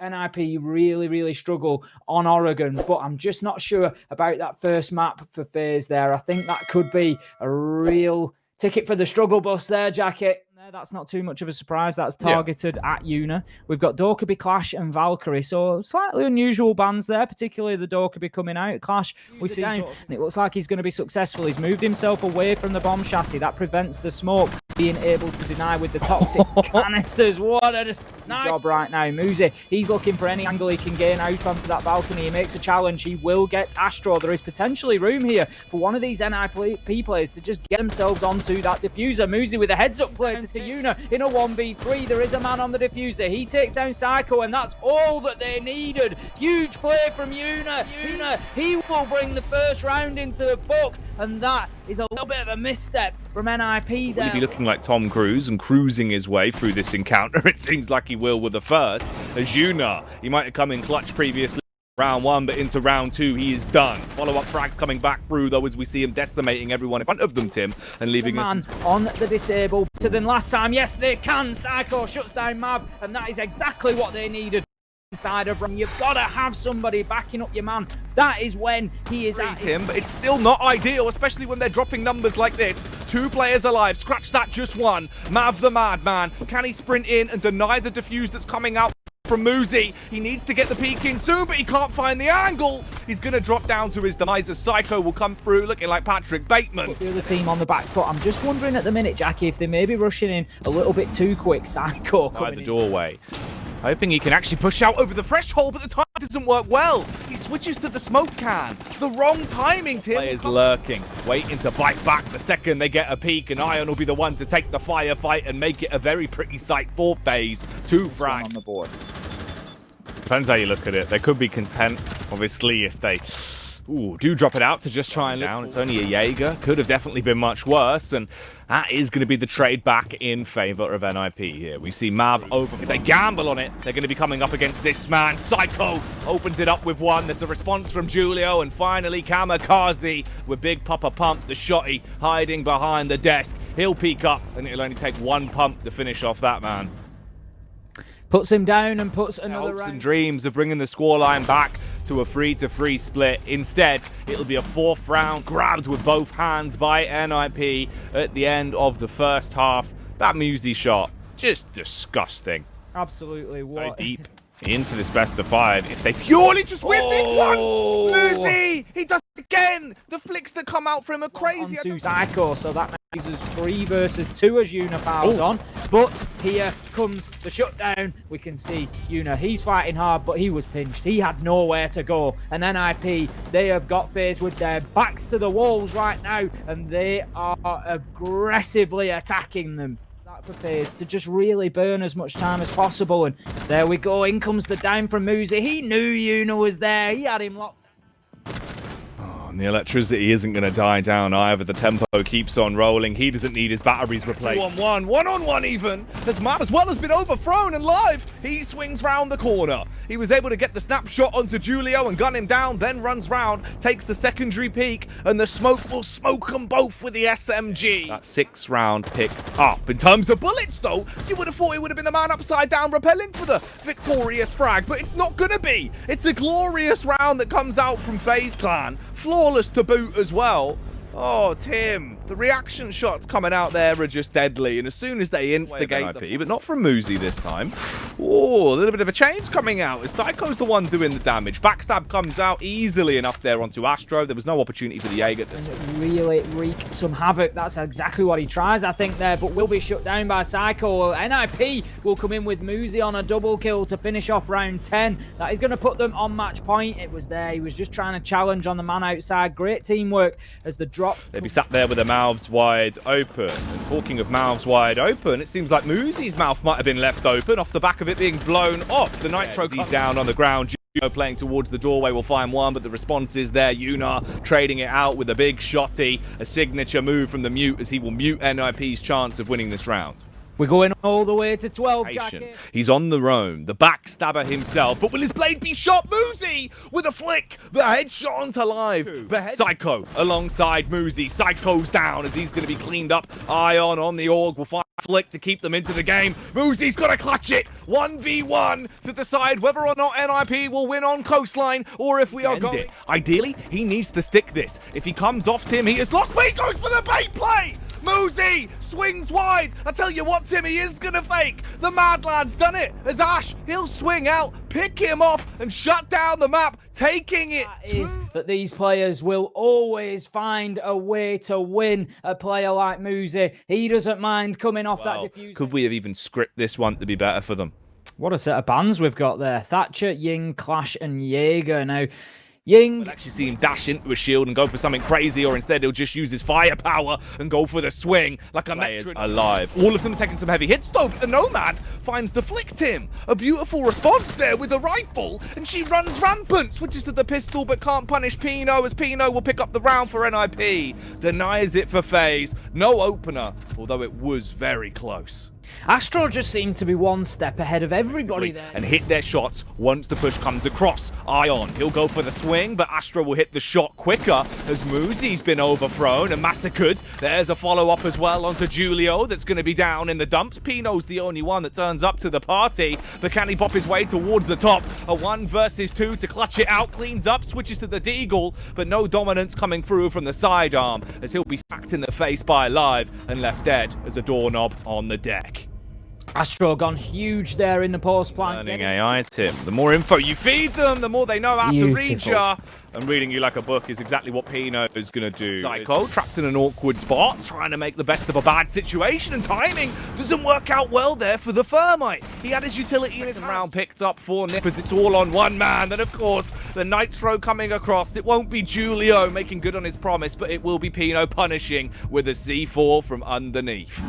NiP really struggle on Oregon, but I'm just not sure about that first map for FaZe there. I think that could be a real ticket for the struggle bus there, Jacket. That's not too much of a surprise. That's targeted at Una. We've got Dorkaby, Clash, and Valkyrie. So slightly unusual bans there, particularly the Dorkaby coming out. Clash, we see, and it looks like he's going to be successful. He's moved himself away from the bomb chassis. That prevents the smoke being able to deny with the toxic canisters. What a nice job right now. Muzi, he's looking for any angle he can gain out onto that balcony. He makes a challenge. He will get Astro. There is potentially room here for one of these NiP players to just get themselves onto that diffuser. Muzi with a heads-up play to Una in a 1v3. There is a man on the diffuser. He takes down Psycho, and that's all that they needed. Huge play from Una. He will bring the first round into the book, and that is a little bit of a misstep from NiP there. Will he be looking like Tom Cruise and cruising his way through this encounter? It seems like he will with the first. As Una, he might have come in clutch previously. Round 1, but into round 2, he is done. Follow-up frags coming back through, though, as we see him decimating everyone in front of them, Tim, and leaving us on the disable. Better than last time. Yes, they can. Psycho shuts down Mav, and that is exactly what they needed. Inside of run, you've got to have somebody backing up your man. That is when he is at him, but it's still not ideal, especially when they're dropping numbers like this. 2 players alive. Scratch that, just one. Mav the madman. Can he sprint in and deny the defuse that's coming out from Muzi? He needs to get the peek in soon, but he can't find the angle. He's going to drop down to his demise as Psycho will come through looking like Patrick Bateman. Put the other team on the back foot. I'm just wondering at the minute, Jackie, if they may be rushing in a little bit too quick. Psycho coming by the doorway. Hoping he can actually push out over the threshold, but the time doesn't work well. He switches to the smoke can. The wrong timing, Tim. Players lurking, waiting to bite back the second they get a peek, and Ion will be the one to take the firefight and make it a very pretty sight for FaZe. 2 frags on the board. Depends how you look at it. They could be content, obviously, if they do drop it out to just try and down. It's only a Jaeger. Could have definitely been much worse, and that is going to be the trade back in favor of NiP here. We see Mav over. If they gamble on it, they're going to be coming up against this man. Psycho opens it up with one. There's a response from Julio, and finally Kamikaze with Big Papa Pump, the shotty, hiding behind the desk. He'll peek up, and it'll only take 1 pump to finish off that man. Puts him down and puts another hopes round. And dreams of bringing the scoreline back to a 3-3 split. Instead, it'll be a 4th round grabbed with both hands by NiP at the end of the first half. That Muzi shot, just disgusting. Absolutely. So deep into this best of 5. If they purely just win this one, Muzi, he does it again. The flicks that come out from him are crazy. Onto Psycho, so that makes us 3 versus 2 as Una fouls on. But here comes the shutdown. We can see Una, he's fighting hard, but he was pinched. He had nowhere to go. And NiP, they have got FaZe with their backs to the walls right now, and they are aggressively attacking them. For FaZe to just really burn as much time as possible, and there we go. In comes the down from Muzi. He knew Una was there. He had him locked. And the electricity isn't going to die down either. The tempo keeps on rolling. He doesn't need his batteries replaced. 2-on-1, 1-on-1 even. As Mav as well has been overthrown and live. He swings round the corner. He was able to get the snapshot onto Julio and gun him down, then runs round, takes the secondary peek, and the smoke will smoke them both with the SMG. That 6th round picked up. In terms of bullets, though, you would have thought it would have been the man upside down repelling for the victorious frag, but it's not going to be. It's a glorious round that comes out from FaZe Clan. Flawless to boot as well. Oh, Tim, the reaction shots coming out there are just deadly, and as soon as they instigate NiP, but not from Muzi this time. Oh, a little bit of a change coming out as Psycho's the one doing the damage. Backstab comes out easily enough there onto Astro. There was no opportunity for the Jaeger. And really wreak some havoc. That's exactly what he tries, I think, there, but will be shut down by Psycho. NiP will come in with Muzi on a double kill to finish off round 10. That is going to put them on match point. It was there. He was just trying to challenge on the man outside. Great teamwork as the drop. They'd be sat there with their mouths wide open. And talking of mouths wide open, it seems like Muzi's mouth might have been left open off the back of it being blown off. The Nitro he's down on the ground. Juno playing towards the doorway will find one, but the response is there. Una trading it out with a big shotty. A signature move from the mute as he will mute NiP's chance of winning this round. We're going all the way to 12, Jacket. He's on the roam, the backstabber himself, but will his blade be shot? Muzi with a flick, the headshot onto live. Psycho alongside Muzi. Psycho's down as he's going to be cleaned up. Ion on the org will find flick to keep them into the game. Moosey's got to clutch it. 1v1 to decide whether or not NiP will win on Coastline or if we are going. Ideally, he needs to stick this. If he comes off Tim, he is lost, but he goes for the bait play. Moosey swings wide. I tell you what, Tim, he is going to fake. The Mad Lad's done it. As Ash, he'll swing out, pick him off, and shut down the map, taking it. That is that these players will always find a way to win. A player like Moosey, he doesn't mind coming off that diffuser. Could we have even scripted this one to be better for them? What a set of bans we've got there. Thatcher, Ying, Clash, and Jaeger. Now, Ying... We'll actually see him dash into a shield and go for something crazy, or instead he'll just use his firepower and go for the swing like a players alive. All of them are taking some heavy hits though, but the Nomad finds the flick Tim. A beautiful response there with the rifle, and she runs rampant, switches to the pistol but can't punish Pino, as Pino will pick up the round for NiP. Denies it for FaZe. No opener, although it was very close. Astro just seemed to be one step ahead of everybody there. And hit their shots once the push comes across. Ion, he'll go for the swing, but Astro will hit the shot quicker as Moosey's been overthrown and massacred. There's a follow-up as well onto Julio that's going to be down in the dumps. Pino's the only one that turns up to the party, but can he pop his way towards the top? A 1 versus 2 to clutch it out, cleans up, switches to the Deagle, but no dominance coming through from the sidearm as he'll be sacked in the face by Live and left dead as a doorknob on the deck. Astro gone huge there in the post plan. Learning AI tip. The more info you feed them, the more they know how to read ya. And reading you like a book is exactly what Pino is going to do. Psycho trapped in an awkward spot, trying to make the best of a bad situation, and timing doesn't work out well there for the Thermite. He had his utility in his round picked up for NiP as it's all on one man. Then, of course, the Nitro coming across. It won't be Julio making good on his promise, but it will be Pino punishing with a C4 from underneath.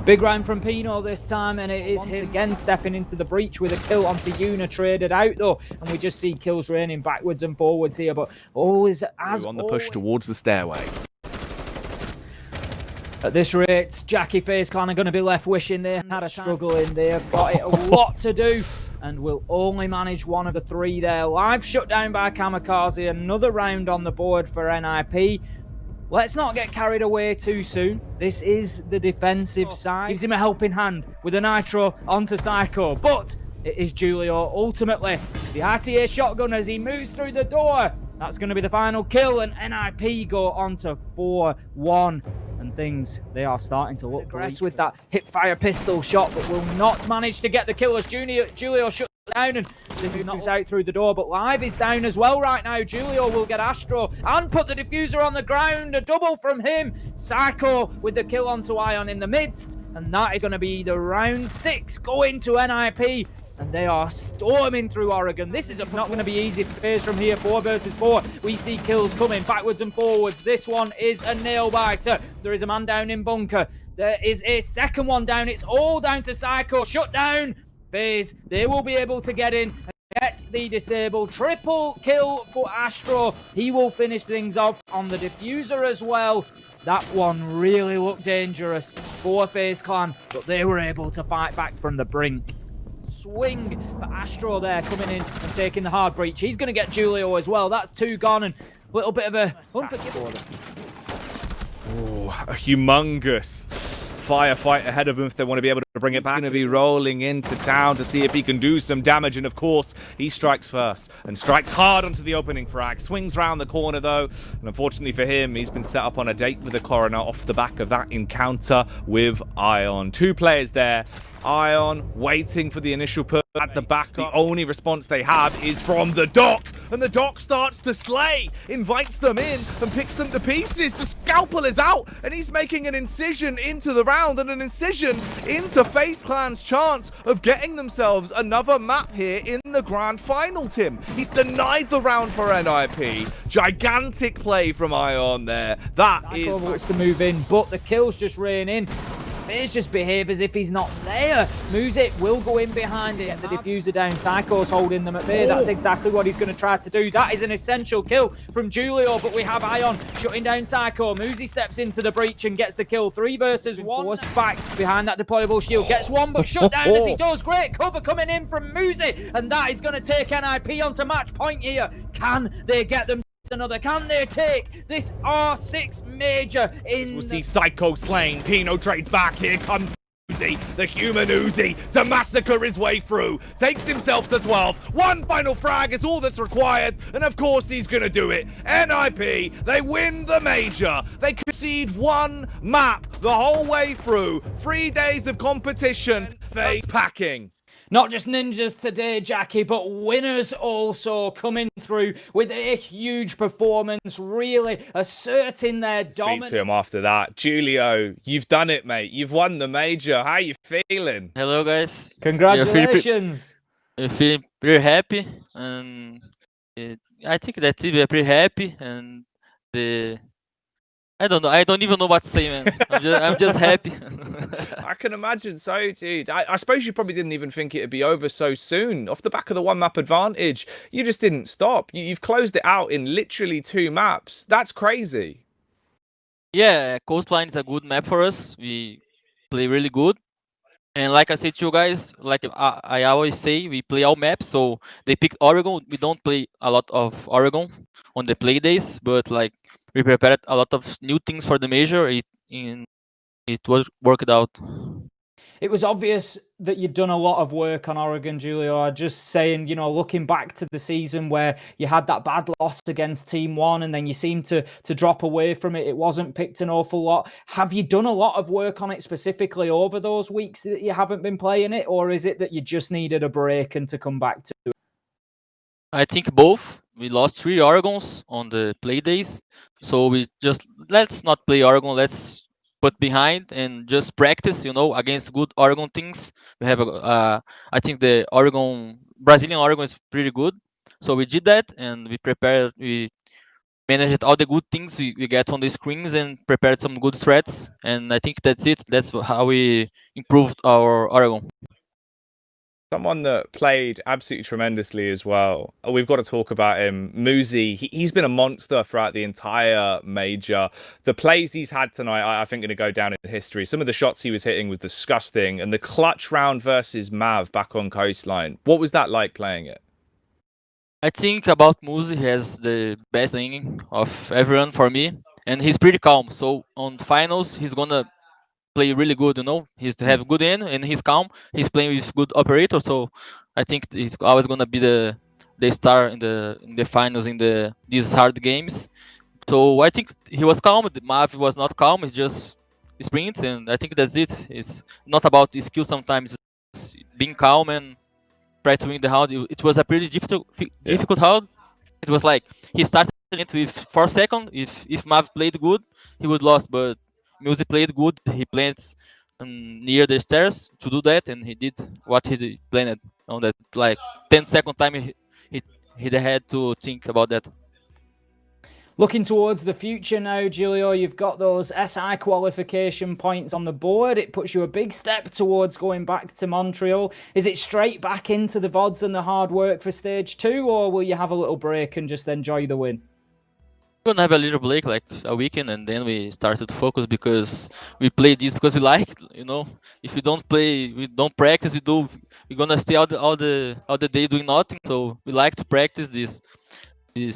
Big round from Pino this time, and it is him again stepping into the breach with a kill onto Yuna, traded out though, and we just see kills raining backwards and forwards here, but always as on the push towards the stairway. At this rate, Jackie FaZe Clan are going to be left wishing they had a struggle in there, got it a lot to do, and will only manage one of the three there. Live shut down by Kamikaze, another round on the board for NiP. Let's not get carried away too soon. This is the defensive side. Gives him a helping hand with a Nitro onto Psycho. But it is Julio ultimately the RTA shotgun as he moves through the door. That's going to be the final kill, and NiP go on to 4-1. And things, they are starting to look aggressive with that hip fire pistol shot, but will not manage to get the kill as Julio shuts down, and this is not out through the door, but Live is down as well right now. Julio will get Astro and put the diffuser on the ground. A double from him. Psycho with the kill onto Ion in the midst, and that is going to be the round 6 going to NiP. And they are storming through Oregon. This is not going to be easy for FaZe from here. 4 versus 4. We see kills coming backwards and forwards. This one is a nail biter. There is a man down in bunker. There is a second one down. It's all down to Psycho. Shut down. FaZe, they will be able to get in and get the disable. Triple kill for Astro. He will finish things off on the diffuser as well. That one really looked dangerous for FaZe Clan, but they were able to fight back from the brink. Swing for Astro there, coming in and taking the hard breach. He's going to get Julio as well. That's 2 gone, and a little bit of a unforgivable. Oh, a humongous firefight ahead of him if they want to be able to bring it back. He's going to be rolling into town to see if he can do some damage, and of course he strikes first and strikes hard onto the opening frag. Swings round the corner though, and unfortunately for him, he's been set up on a date with the coroner off the back of that encounter with Ion. 2 players there. Ion waiting for the initial push at the back. The only response they have is from the Doc, and the Doc starts to slay, invites them in and picks them to pieces. The scalpel is out, and he's making an incision into the round and an incision into FaZe Clan's chance of getting themselves another map here in the grand final, Tim. He's denied the round for NiP. Gigantic play from Ion there. That is... wants to move in, but the kills just rain in. FaZe just behave as if he's not there. Moosey will go in behind it. Get the diffuser down. Psycho's holding them at bay. That's exactly what he's going to try to do. That is an essential kill from Julio, but we have Ion shutting down Psycho. Moosey steps into the breach and gets the kill. 3 versus 1. Forced back behind that deployable shield. Gets one, but shut down as he does. Great cover coming in from Moosey, and that is going to take NiP onto match point here. Can they get them another? Can they take this R6 major in? We'll see Psycho slain. Pino trades back. Here comes Uzi, the human Uzi, to massacre his way through. Takes himself to 12. One final frag is all that's required, and of course he's gonna do it. NiP, they win the major. They concede one map the whole way through. 3 days of competition. FaZe packing. Not just ninjas today, Jackie, but winners also coming through with a huge performance, really asserting their dominance. Speak to him after that. Julio, you've done it, mate. You've won the major. How are you feeling? Hello, guys. Congratulations. We're feeling pretty happy, and I think that's it. We're pretty happy, and I don't know. I don't even know what to say, man. I'm just happy. I can imagine so, dude. I suppose you probably didn't even think it'd be over so soon. Off the back of the one map advantage, you just didn't stop. You've closed it out in literally 2 maps. That's crazy. Yeah, Coastline is a good map for us. We play really good. And like I said to you guys, like I always say, we play all maps. So they picked Oregon. We don't play a lot of Oregon on the play days, but like we prepared a lot of new things for the major. It was worked out. It was obvious that you'd done a lot of work on Oregon, Julio. Just saying, looking back to the season where you had that bad loss against Team One and then you seemed to drop away from it. It wasn't picked an awful lot. Have you done a lot of work on it specifically over those weeks that you haven't been playing it? Or is it that you just needed a break and to come back to it? I think both. We lost 3 Oregons on the play days. So let's not play Oregon. Let's put behind and just practice, against good Oregon teams. We have I think the Brazilian Oregon is pretty good. So we did that and we managed all the good things we get on the screens and prepared some good threats. And I think that's it. That's how we improved our Oregon. Someone that played absolutely tremendously as well. We've got to talk about him. Muzi, he's been a monster throughout the entire major. The plays he's had tonight, I think, going to go down in history. Some of the shots he was hitting was disgusting. And the clutch round versus Mav back on Coastline. What was that like playing it? I think about Muzi, he has the best aiming of everyone for me. And he's pretty calm. So on finals, he's going to play really good, he's to have good aim and he's calm. He's playing with good operator, so I think he's always gonna be the star in the finals in these hard games. So I think he was calm. The Mav was not calm. It's just sprints, and I think that's it. It's not about the skill. Sometimes it's being calm and try to win the round. It was a pretty difficult round. It was like he started it with 4 seconds. If Mav played good, he would lose, but Muzi played good. He plants near the stairs to do that, and he did what he planned on that. Like 10-second time, he had to think about that. Looking towards the future now, Julio, you've got those SI qualification points on the board. It puts you a big step towards going back to Montreal. Is it straight back into the VODs and the hard work for stage 2, or will you have a little break and just enjoy the win? We're gonna have a little break, like a weekend, and then we started to focus because we play this because we like, If we don't play, we don't practice, we're gonna stay all the day doing nothing. So we like to practice this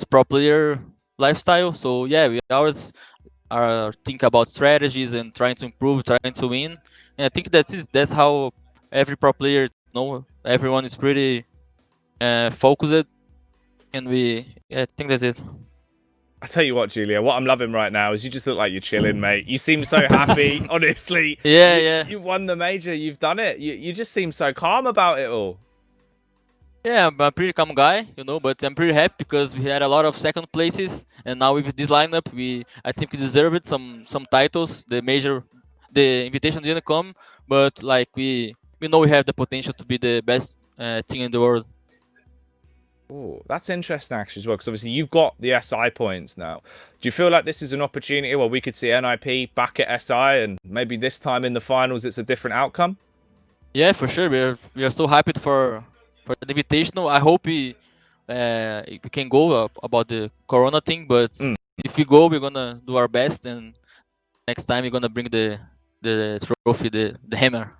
pro player lifestyle. So yeah, we always are think about strategies and trying to improve, trying to win. And I think that's how every pro player, everyone is pretty focused, and I think that's it. I tell you what, Julia, what I'm loving right now is you just look like you're chilling, mate. You seem so happy, honestly. Yeah. You won the major, you've done it. You just seem so calm about it all. Yeah, I'm a pretty calm guy, but I'm pretty happy because we had a lot of second places, and now with this lineup, I think we deserved some titles. The invitation didn't come, but like we know we have the potential to be the best team in the world. Oh, that's interesting actually as well, because obviously you've got the SI points now. Do you feel like this is an opportunity where we could see NiP back at SI and maybe this time in the finals it's a different outcome? Yeah, for sure. We are so happy for the invitational. I hope we can go about the Corona thing, but if we go, we're gonna do our best, and next time we're gonna bring the the trophy, the hammer.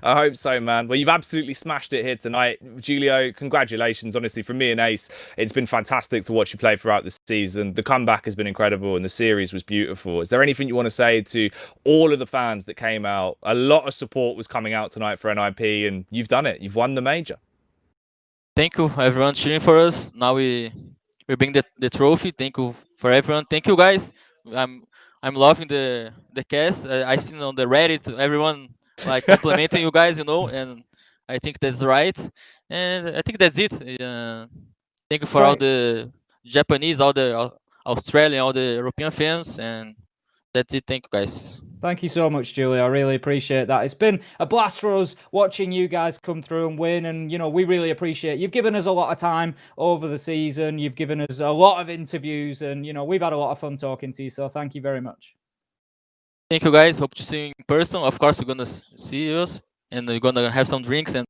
I hope so, man. Well, you've absolutely smashed it here tonight. Julio, congratulations. Honestly, from me and Ace, it's been fantastic to watch you play throughout the season. The comeback has been incredible and the series was beautiful. Is there anything you want to say to all of the fans that came out? A lot of support was coming out tonight for NiP, and you've done it. You've won the major. Thank you, everyone, cheering for us. Now we bring the trophy. Thank you for everyone. Thank you, guys. I'm loving the cast. I seen on the Reddit everyone like complimenting you guys, and I think that's right. And I think that's it. Thank you for all the Japanese, all the Australian, all the European fans, and that's it. Thank you, guys. Thank you so much, Julia. I really appreciate that. It's been a blast for us watching you guys come through and win. And, we really appreciate it. You've given us a lot of time over the season. You've given us a lot of interviews and, we've had a lot of fun talking to you. So thank you very much. Thank you, guys. Hope to see you in person. Of course, we're going to see us and we're going to have some drinks and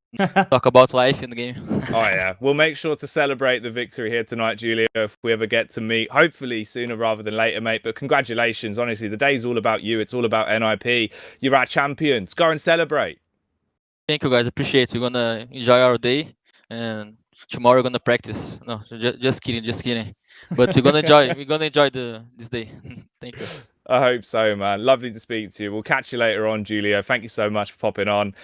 talk about life in the game. Oh, yeah. We'll make sure to celebrate the victory here tonight, Julio, if we ever get to meet. Hopefully sooner rather than later, mate. But congratulations. Honestly, the day's all about you. It's all about NiP. You're our champions. Go and celebrate. Thank you, guys. Appreciate it. We're going to enjoy our day. And tomorrow we're going to practice. No, just kidding. But we're going to enjoy this day. Thank you. I hope so, man. Lovely to speak to you. We'll catch you later on, Julio. Thank you so much for popping on.